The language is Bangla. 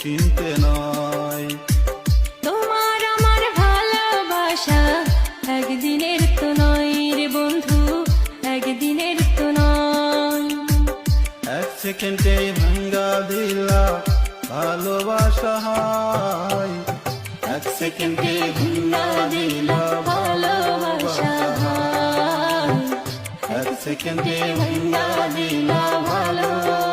চিনতে নয়। তোমার আমার ভালোবাসা একদিনের তো নয় রে বন্ধু, একদিনের তো নয়। এক সেকেন্ডে ভাঙ্গা দিলা ভালোবাসা হয়, এক সেকেন্ডে ভাঙ্গা দিলা ভালোবাসা হয়, এক সেকেন্ডে ভাঙ্গা দিলা ভালোবাসা।